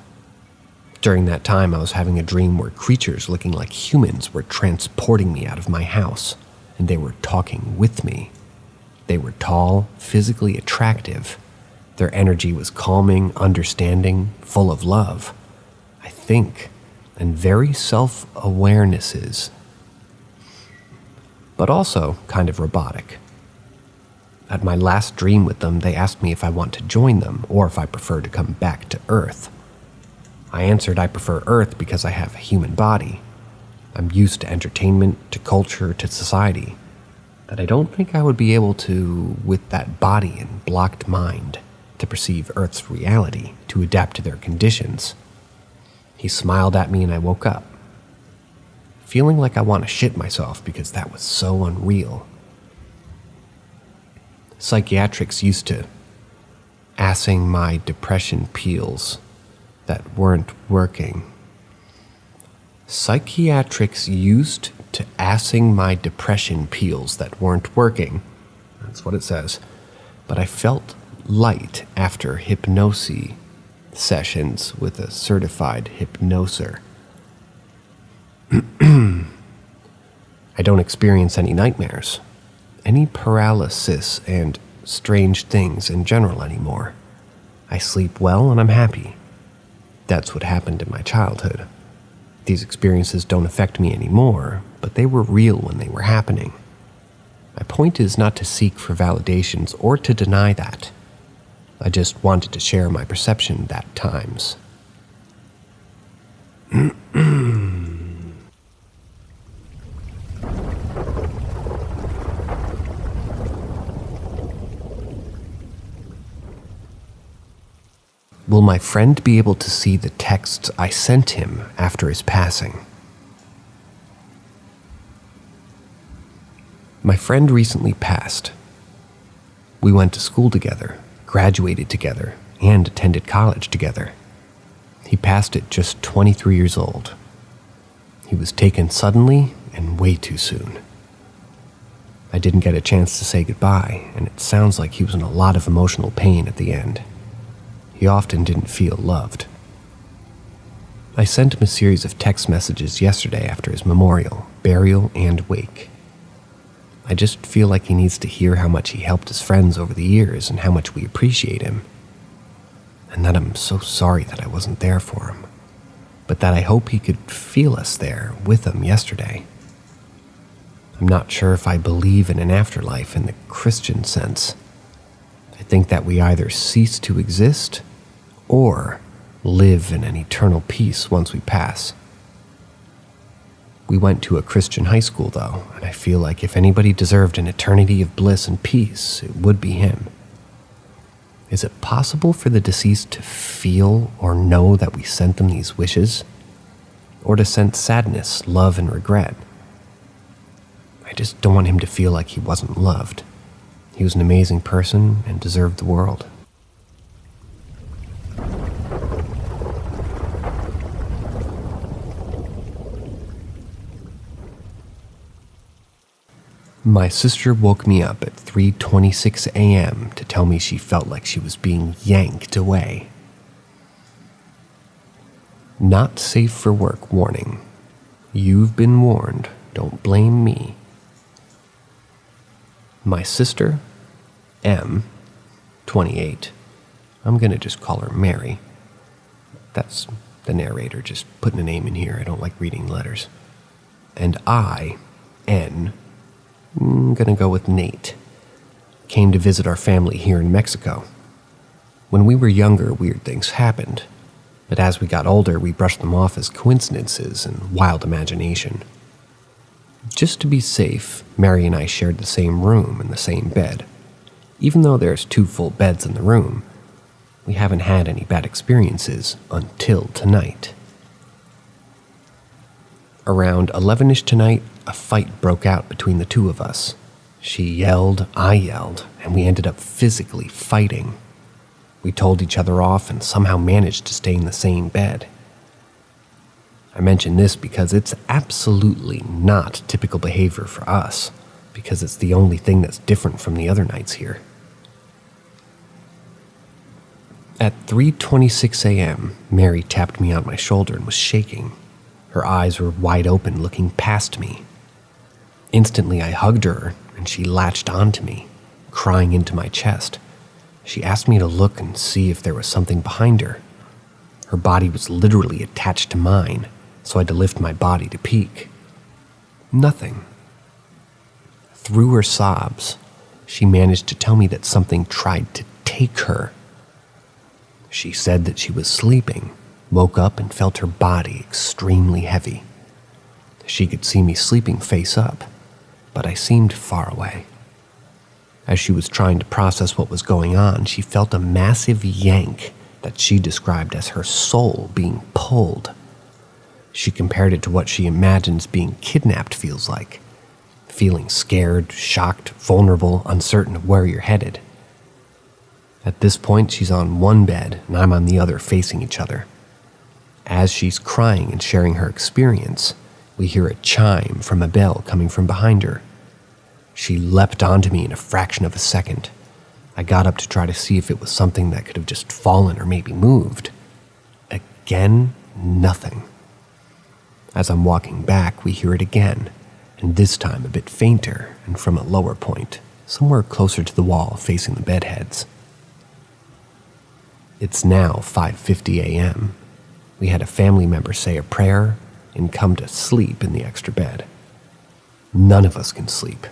During that time, I was having a dream where creatures looking like humans were transporting me out of my house, and they were talking with me. They were tall, physically attractive. Their energy was calming, understanding, full of love, I think, and very self-awarenesses, but also kind of robotic. At my last dream with them, they asked me if I want to join them or if I prefer to come back to Earth. I answered I prefer Earth because I have a human body. I'm used to entertainment, to culture, to society, that I don't think I would be able to, with that body and blocked mind, to perceive Earth's reality, to adapt to their conditions. He smiled at me and I woke up, feeling like I want to shit myself because that was so unreal. Psychiatrics used to assing my depression pills that weren't working. Psychiatrics used to assing my depression pills that weren't working. That's what it says. But I felt light after hypnosis sessions with a certified hypnoser. I don't experience any nightmares, any paralysis, and strange things in general anymore. I sleep well and I'm happy. That's what happened in my childhood. These experiences don't affect me anymore, but they were real when they were happening. My point is not to seek for validations or to deny that. I just wanted to share my perception at times. Will my friend be able to see the texts I sent him after his passing? My friend recently passed. We went to school together, graduated together, and attended college together. He passed at just 23 years old. He was taken suddenly and way too soon. I didn't get a chance to say goodbye, and it sounds like he was in a lot of emotional pain at the end. He often didn't feel loved. I sent him a series of text messages yesterday after his memorial, burial, and wake. I just feel like he needs to hear how much he helped his friends over the years and how much we appreciate him. And that I'm so sorry that I wasn't there for him, but that I hope he could feel us there with him yesterday. I'm not sure if I believe in an afterlife in the Christian sense. I think that we either cease to exist or live in an eternal peace once we pass. We went to a Christian high school, though, and I feel like if anybody deserved an eternity of bliss and peace, it would be him. Is it possible for the deceased to feel or know that we sent them these wishes? Or to sense sadness, love, and regret? I just don't want him to feel like he wasn't loved. He was an amazing person and deserved the world. My sister woke me up at 3:26 a.m. to tell me she felt like she was being yanked away. Not safe for work warning. You've been warned. Don't blame me. My sister, M, 28. I'm going to just call her Mary. That's the narrator just putting a name in here. I don't like reading letters. And I, N, I'm going to go with Nate, came to visit our family here in Mexico. When we were younger, weird things happened. But as we got older, we brushed them off as coincidences and wild imagination. Just to be safe, Mary and I shared the same room and the same bed. Even though there's 2 full beds in the room, we haven't had any bad experiences until tonight. Around 11-ish tonight, a fight broke out between the 2 of us. She yelled, I yelled, and we ended up physically fighting. We told each other off and somehow managed to stay in the same bed. I mention this because it's absolutely not typical behavior for us, because it's the only thing that's different from the other nights here. At 3:26 a.m., Mary tapped me on my shoulder and was shaking. Her eyes were wide open, looking past me. Instantly, I hugged her, and she latched onto me, crying into my chest. She asked me to look and see if there was something behind her. Her body was literally attached to mine, so I had to lift my body to peek. Nothing. Through her sobs, she managed to tell me that something tried to take her. She said that she was sleeping, woke up and felt her body extremely heavy. She could see me sleeping face up, but I seemed far away. As she was trying to process what was going on, she felt a massive yank that she described as her soul being pulled. She compared it to what she imagines being kidnapped feels like, feeling scared, shocked, vulnerable, uncertain of where you're headed. At this point, she's on one bed and I'm on the other, facing each other. As she's crying and sharing her experience, we hear a chime from a bell coming from behind her. She leapt onto me in a fraction of a second. I got up to try to see if it was something that could have just fallen or maybe moved. Again, nothing. As I'm walking back, we hear it again, and this time a bit fainter and from a lower point, somewhere closer to the wall facing the bedheads. It's now 5:50 a.m. We had a family member say a prayer and come to sleep in the extra bed. None of us can sleep.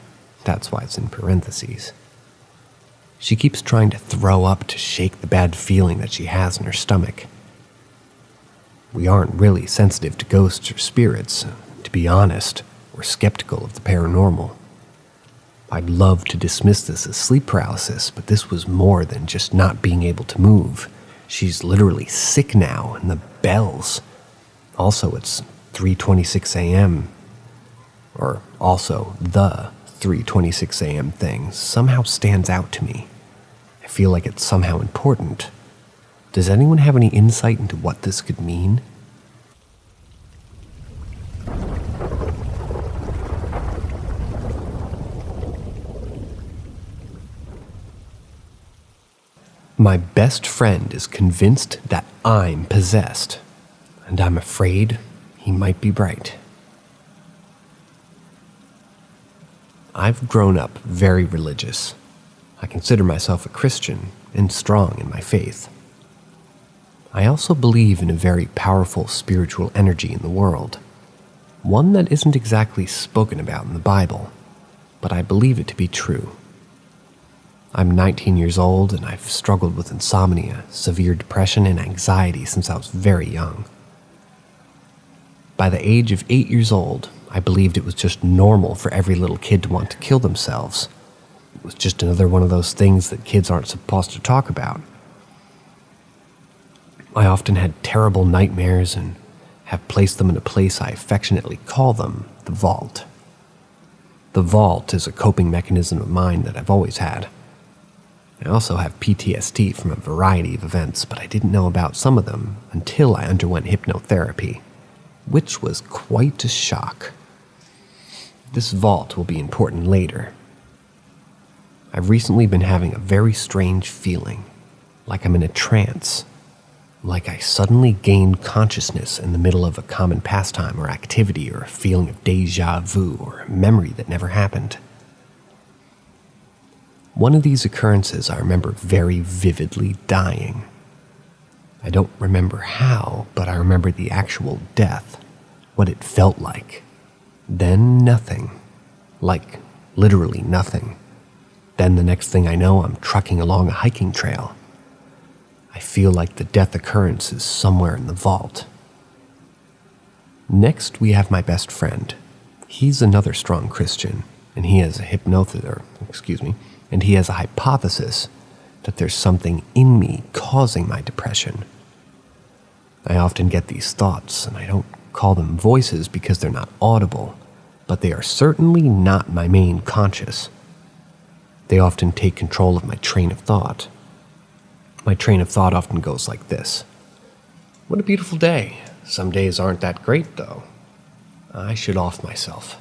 That's why it's in parentheses. She keeps trying to throw up to shake the bad feeling that she has in her stomach. We aren't really sensitive to ghosts or spirits. To be honest, we're skeptical of the paranormal. I'd love to dismiss this as sleep paralysis, but this was more than just not being able to move. She's literally sick now, and the bells. Also, it's 3:26 a.m. Or also, the 3:26 a.m. thing somehow stands out to me. I feel like it's somehow important. Does anyone have any insight into what this could mean? My best friend is convinced that I'm possessed, and I'm afraid he might be right. I've grown up very religious. I consider myself a Christian and strong in my faith. I also believe in a very powerful spiritual energy in the world, one that isn't exactly spoken about in the Bible, but I believe it to be true. I'm 19 years old and I've struggled with insomnia, severe depression, and anxiety since I was very young. By the age of 8 years old, I believed it was just normal for every little kid to want to kill themselves. It was just another one of those things that kids aren't supposed to talk about. I often had terrible nightmares and have placed them in a place I affectionately call them the vault. The vault is a coping mechanism of mine that I've always had. I also have PTSD from a variety of events, but I didn't know about some of them until I underwent hypnotherapy, which was quite a shock. This vault will be important later. I've recently been having a very strange feeling, like I'm in a trance, like I suddenly gained consciousness in the middle of a common pastime or activity, or a feeling of déjà vu or a memory that never happened. One of these occurrences I remember very vividly dying. I don't remember how, but I remember the actual death, what it felt like. Then nothing. Like, literally nothing. Then the next thing I know, I'm trucking along a hiking trail. I feel like the death occurrence is somewhere in the vault. Next, we have my best friend. He's another strong Christian, and he has a hypothesis that there's something in me causing my depression. I often get these thoughts, and I don't call them voices because they're not audible, but they are certainly not my main conscious. They often take control of my train of thought. My train of thought often goes like this. What a beautiful day. Some days aren't that great, though. I should off myself.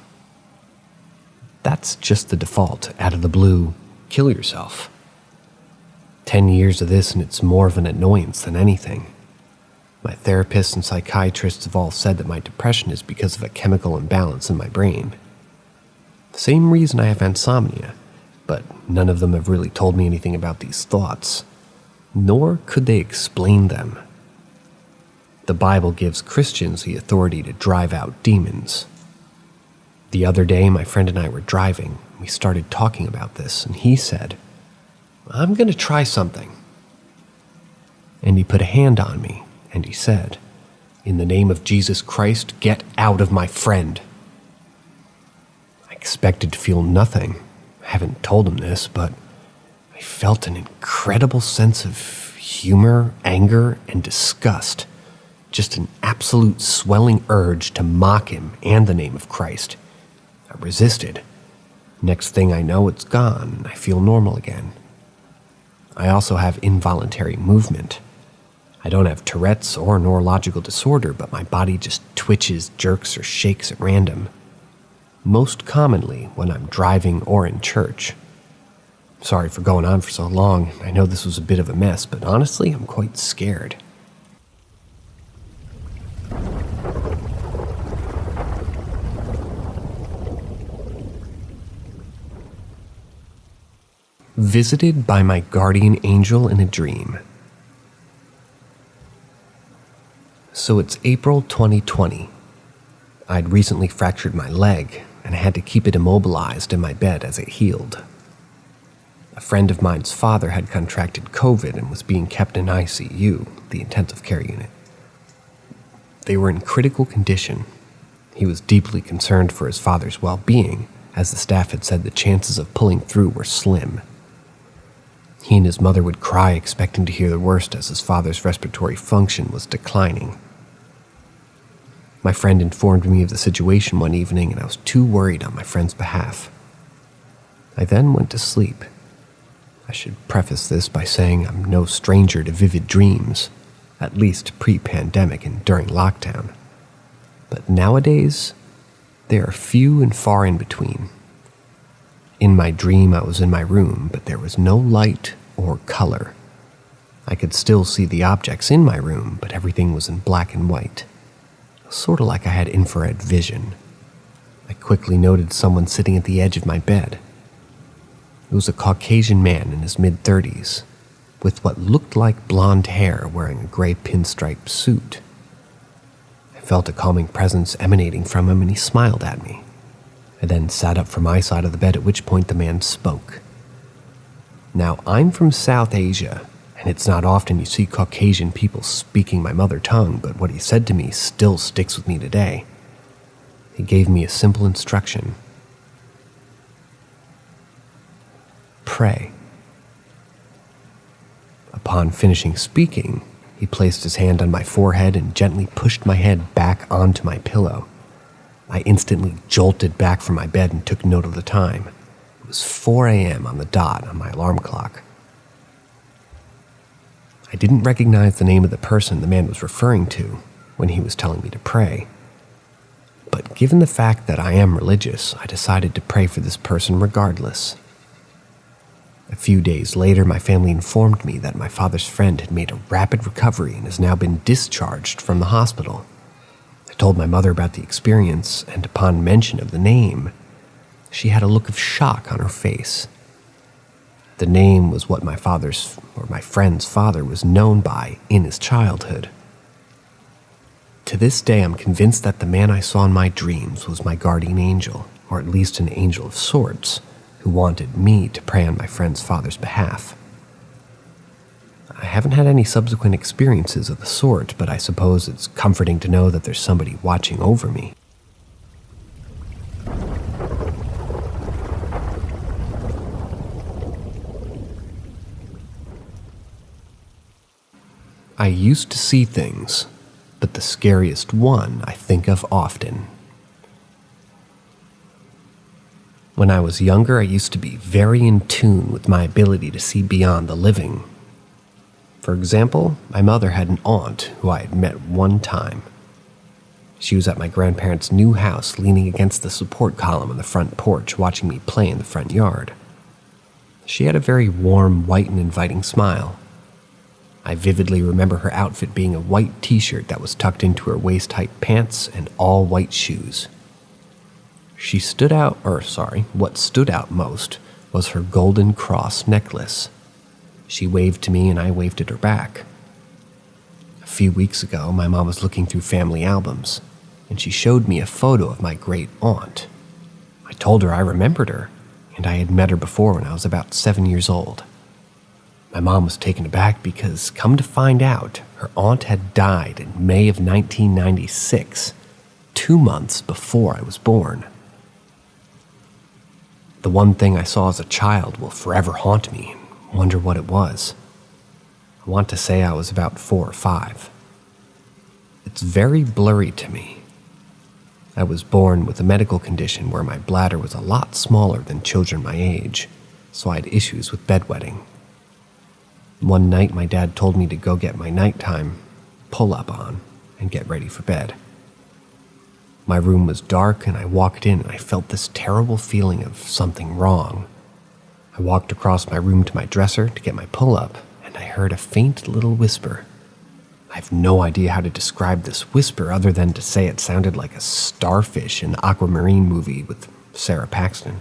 That's just the default, out of the blue, kill yourself. 10 years of this and it's more of an annoyance than anything. My therapists and psychiatrists have all said that my depression is because of a chemical imbalance in my brain. The same reason I have insomnia, but none of them have really told me anything about these thoughts, nor could they explain them. The Bible gives Christians the authority to drive out demons. The other day, my friend and I were driving. We started talking about this, and he said, I'm going to try something. And he put a hand on me, and he said, in the name of Jesus Christ, get out of my friend. I expected to feel nothing. I haven't told him this, but I felt an incredible sense of humor, anger, and disgust. Just an absolute swelling urge to mock him and the name of Christ. I resisted. Next thing I know, it's gone, and I feel normal again. I also have involuntary movement. I don't have Tourette's or neurological disorder, but my body just twitches, jerks, or shakes at random. Most commonly when I'm driving or in church. Sorry for going on for so long. I know this was a bit of a mess, but honestly, I'm quite scared. Visited by my guardian angel in a dream. So it's April 2020. I'd recently fractured my leg, and I had to keep it immobilized in my bed as it healed. A friend of mine's father had contracted COVID and was being kept in ICU, the intensive care unit. They were in critical condition. He was deeply concerned for his father's well-being, as the staff had said the chances of pulling through were slim. He and his mother would cry, expecting to hear the worst as his father's respiratory function was declining. My friend informed me of the situation one evening, and I was too worried on my friend's behalf. I then went to sleep. I should preface this by saying I'm no stranger to vivid dreams, at least pre-pandemic and during lockdown. But nowadays, they are few and far in between. In my dream, I was in my room, but there was no light or color. I could still see the objects in my room, but everything was in black and white. Sort of like I had infrared vision. I quickly noted someone sitting at the edge of my bed. It was a Caucasian man in his mid-30s, with what looked like blonde hair, wearing a gray pinstripe suit. I felt a calming presence emanating from him, and he smiled at me. I then sat up from my side of the bed, at which point the man spoke. Now, I'm from South Asia, and it's not often you see Caucasian people speaking my mother tongue, but what he said to me still sticks with me today. He gave me a simple instruction. Pray. Upon finishing speaking, he placed his hand on my forehead and gently pushed my head back onto my pillow. I instantly jolted back from my bed and took note of the time. It was 4 a.m. on the dot on my alarm clock. I didn't recognize the name of the person the man was referring to when he was telling me to pray. but given the fact that I am religious, I decided to pray for this person regardless. A few days later, my family informed me that my father's friend had made a rapid recovery and has now been discharged from the hospital. I told my mother about the experience, and upon mention of the name, she had a look of shock on her face. The name was what my friend's father was known by in his childhood. To this day, I'm convinced that the man I saw in my dreams was my guardian angel, or at least an angel of sorts, who wanted me to pray on my friend's father's behalf. I haven't had any subsequent experiences of the sort, but I suppose it's comforting to know that there's somebody watching over me. I used to see things, but the scariest one I think of often. When I was younger, I used to be very in tune with my ability to see beyond the living. For example, my mother had an aunt who I had met one time. She was at my grandparents' new house, leaning against the support column on the front porch, watching me play in the front yard. She had a very warm, white, and inviting smile. I vividly remember her outfit being a white t-shirt that was tucked into her waist-height pants and all white shoes. What stood out most was her golden cross necklace. She waved to me and I waved at her back. A few weeks ago, my mom was looking through family albums, and she showed me a photo of my great aunt. I told her I remembered her, and I had met her before when I was about 7 years old. My mom was taken aback because, come to find out, her aunt had died in May of 1996, 2 months before I was born. The one thing I saw as a child will forever haunt me, and wonder what it was. I want to say I was about 4 or 5. It's very blurry to me. I was born with a medical condition where my bladder was a lot smaller than children my age, so I had issues with bedwetting. One night, my dad told me to go get my nighttime pull-up on and get ready for bed. My room was dark, and I walked in and I felt this terrible feeling of something wrong. I walked across my room to my dresser to get my pull-up, and I heard a faint little whisper. I have no idea how to describe this whisper other than to say it sounded like a starfish in the Aquamarine movie with Sarah Paxton.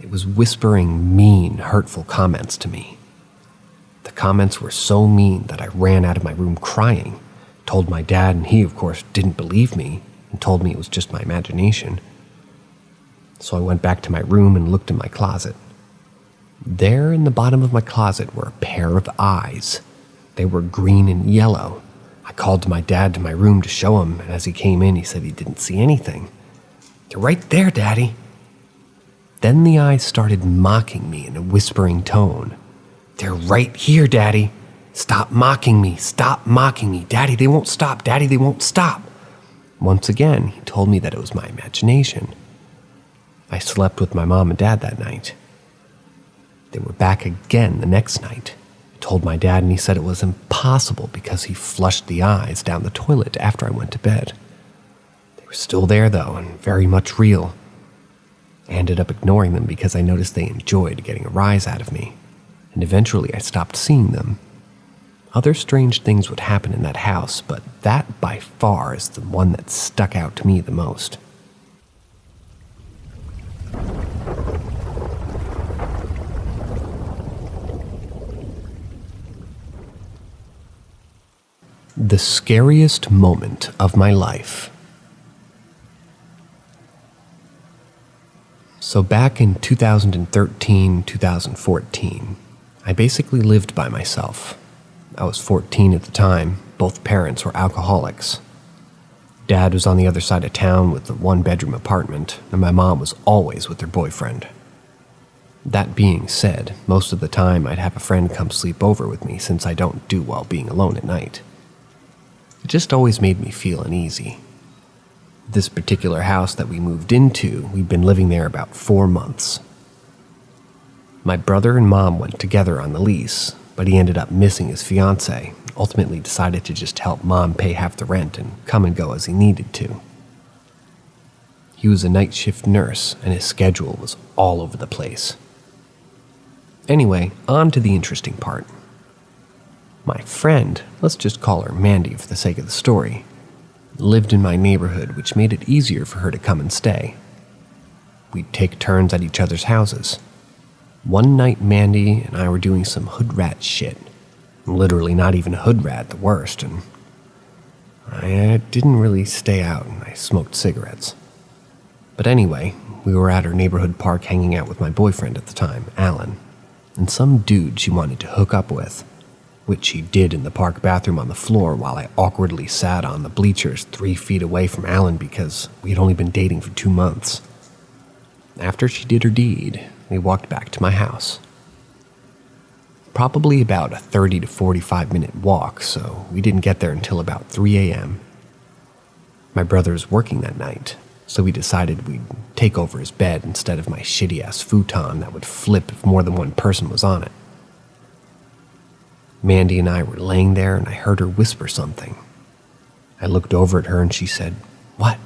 It was whispering mean, hurtful comments to me. The comments were so mean that I ran out of my room crying, told my dad, and he, of course, didn't believe me and told me it was just my imagination. So I went back to my room and looked in my closet. There in the bottom of my closet were a pair of eyes. They were green and yellow. I called to my dad to my room to show him, and as he came in, he said he didn't see anything. "They're right there, Daddy." Then the eyes started mocking me in a whispering tone. "They're right here, Daddy. Stop mocking me. Stop mocking me. Daddy, they won't stop. Daddy, they won't stop." Once again, he told me that it was my imagination. I slept with my mom and dad that night. They were back again the next night. I told my dad, and he said it was impossible because he flushed the eyes down the toilet after I went to bed. They were still there, though, and very much real. I ended up ignoring them because I noticed they enjoyed getting a rise out of me, and eventually I stopped seeing them. Other strange things would happen in that house, but that by far is the one that stuck out to me the most. The scariest moment of my life. So back in 2013, 2014, I basically lived by myself. I was 14 at the time. Both parents were alcoholics. Dad was on the other side of town with a one-bedroom apartment, and my mom was always with her boyfriend. That being said, most of the time I'd have a friend come sleep over with me since I don't do well being alone at night. It just always made me feel uneasy. This particular house that we moved into, we'd been living there about 4 months. My brother and mom went together on the lease, but he ended up missing his fiancée, ultimately decided to just help mom pay half the rent and come and go as he needed to. He was a night shift nurse, and his schedule was all over the place. Anyway, on to the interesting part. My friend, let's just call her Mandy for the sake of the story, lived in my neighborhood, which made it easier for her to come and stay. We'd take turns at each other's houses. One night, Mandy and I were doing some hood rat shit. Literally not even a hood rat, the worst, and I didn't really stay out, and I smoked cigarettes. But anyway, we were at our neighborhood park hanging out with my boyfriend at the time, Alan, and some dude she wanted to hook up with, which she did in the park bathroom on the floor while I awkwardly sat on the bleachers 3 feet away from Alan because we had only been dating for 2 months. After she did her deed, we walked back to my house. Probably about a 30 to 45-minute walk, so we didn't get there until about 3 a.m. My brother was working that night, so we decided we'd take over his bed instead of my shitty-ass futon that would flip if more than one person was on it. Mandy and I were laying there, and I heard her whisper something. I looked over at her, and she said, "What?"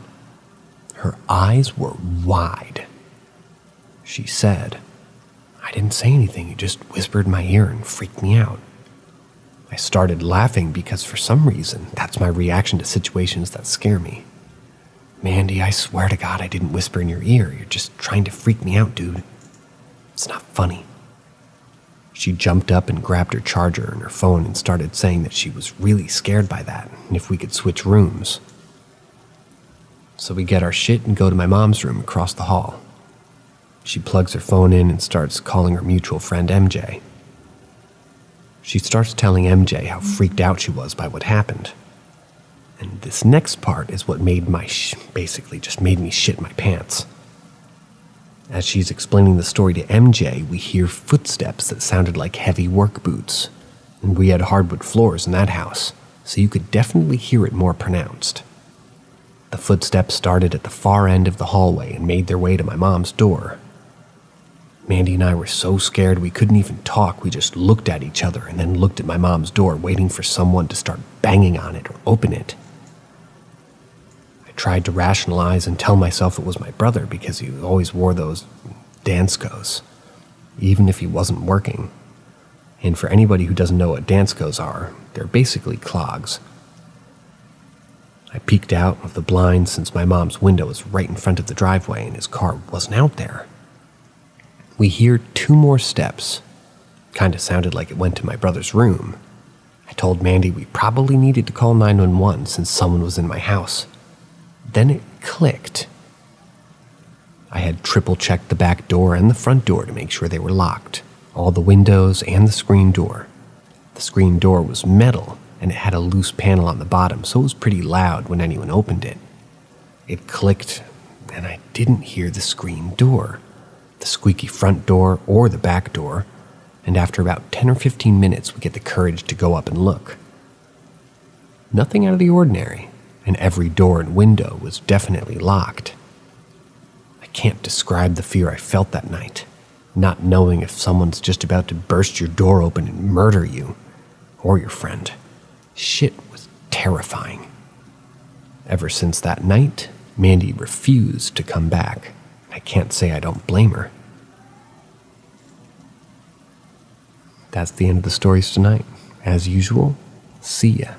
Her eyes were wide. She said, "I didn't say anything, you just whispered in my ear and freaked me out." I started laughing because for some reason, that's my reaction to situations that scare me. "Mandy, I swear to God I didn't whisper in your ear. You're just trying to freak me out, dude. It's not funny." She jumped up and grabbed her charger and her phone and started saying that she was really scared by that and if we could switch rooms. So we get our shit and go to my mom's room across the hall. She plugs her phone in and starts calling her mutual friend MJ. She starts telling MJ how freaked out she was by what happened. And this next part is what made basically just made me shit my pants. As she's explaining the story to MJ, we hear footsteps that sounded like heavy work boots. And we had hardwood floors in that house, so you could definitely hear it more pronounced. The footsteps started at the far end of the hallway and made their way to my mom's door. Mandy and I were so scared we couldn't even talk. We just looked at each other and then looked at my mom's door, waiting for someone to start banging on it or open it. I tried to rationalize and tell myself it was my brother because he always wore those Danskos, even if he wasn't working. And for anybody who doesn't know what Danskos are, they're basically clogs. I peeked out of the blind since my mom's window was right in front of the driveway and his car wasn't out there. We hear 2 more steps. Kinda sounded like it went to my brother's room. I told Mandy we probably needed to call 911 since someone was in my house. Then it clicked. I had triple-checked the back door and the front door to make sure they were locked, all the windows and the screen door. The screen door was metal, and it had a loose panel on the bottom, so it was pretty loud when anyone opened it. It clicked, and I didn't hear the screen door, the squeaky front door, or the back door, and after about 10 or 15 minutes, we get the courage to go up and look. Nothing out of the ordinary, and every door and window was definitely locked. I can't describe the fear I felt that night, not knowing if someone's just about to burst your door open and murder you, or your friend. Shit was terrifying. Ever since that night, Mandy refused to come back. I can't say I don't blame her. That's the end of the stories tonight. As usual, see ya.